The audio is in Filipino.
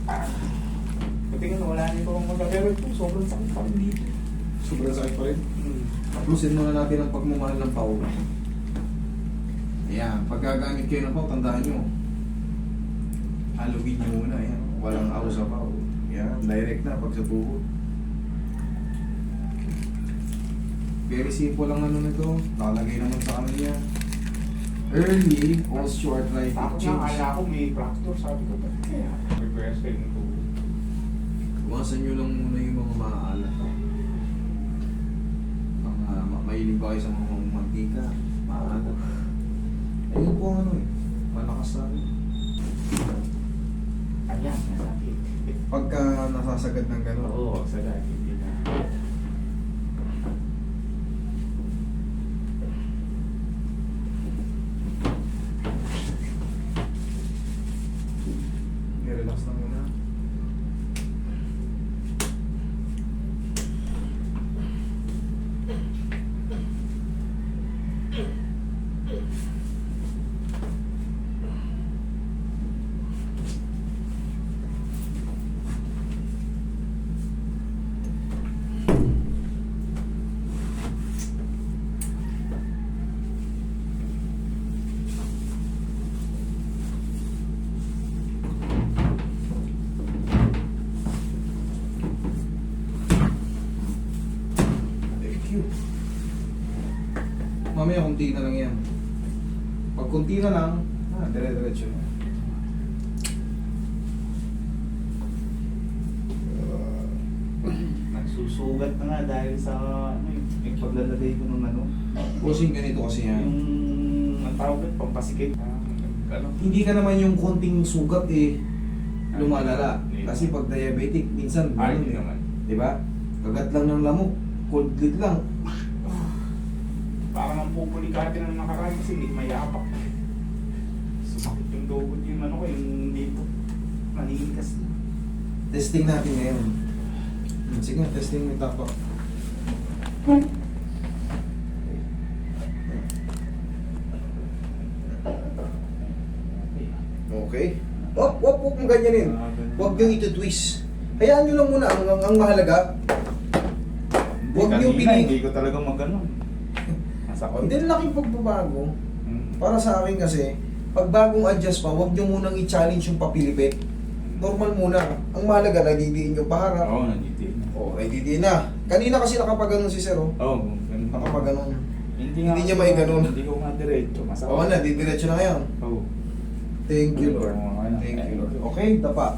Patingin na wala nito akong magagawin po. Sobrang sakit pa rin dito. Sobrang sakit pa rin. Taplusin muna natin ang pagmamahal ng pau. Ayan, pagkagamit kayo ng pau, tandaan nyo. Halugin nyo muna, ayan. Walang ako sa pau. Ayan, direct na pag sa buhok. Very simple lang ano nito. Nakalagay naman sa kanya. Early osteoarthritic Takot na change. kala ko may fracture. Sabi ko ba? Kaya reverse kayo nito. Iwasan nyo lang muna yung mga maaalat. Mahilig ba kayo sa mga mantika? Maalat. Ayun po ang ano eh. Malakas na rin. Ayan, nasakit. Pagka nasasagad ng gano'n. Oo, sa dati. Hindi na. I-relax lang muna. Thank you. Mamaya kunti na lang yan. Pag kunti na lang, dire-diretso na. Nagsusugat na nga dahil sa ano, yung paglalagay ko ng ano. Pusing ganito kasi yan. Yung ang tawag doon, pampasikip. Ano? Hindi ka naman yung konting sugat eh lumalala. Kasi pag diabetic, minsan Ay, ganun hindi eh. naman. Di ba? Kagat lang ng lamok, cold bleed lang. Parang ang pupulikati na nakaraan kasi hindi mayapak. Sumakit yung dugod yung ano ko, yung dito. Maninigas na. Testing natin ngayon. Sige nga, testing mo tapak. Okay. Wag mong ganyanin. Huwag nyo ito-twist. Hayaan nyo lang muna ang mahalaga. Huwag nyo Hindi ko talaga mag-ano. Masakot. Hindi na laking pagbabago. Hmm. Para sa akin kasi, pag bagong adjust pa, huwag nyo munang i-challenge yung papilipit. Normal muna. Ang mahalaga, nadidiin yung paharap. Oo, nandito. Nadidiin na. Kanina kasi nakapaganon si Sir, oh. Oo, ganun. Nakapaganon. Hindi Hindi niya may ganun. Hindi ko nga diretso. Masakot. Oo na, didiretso na ngayon. Oo. Thank you, Lord. Oo, Thank you, Lord. Okay, dapa.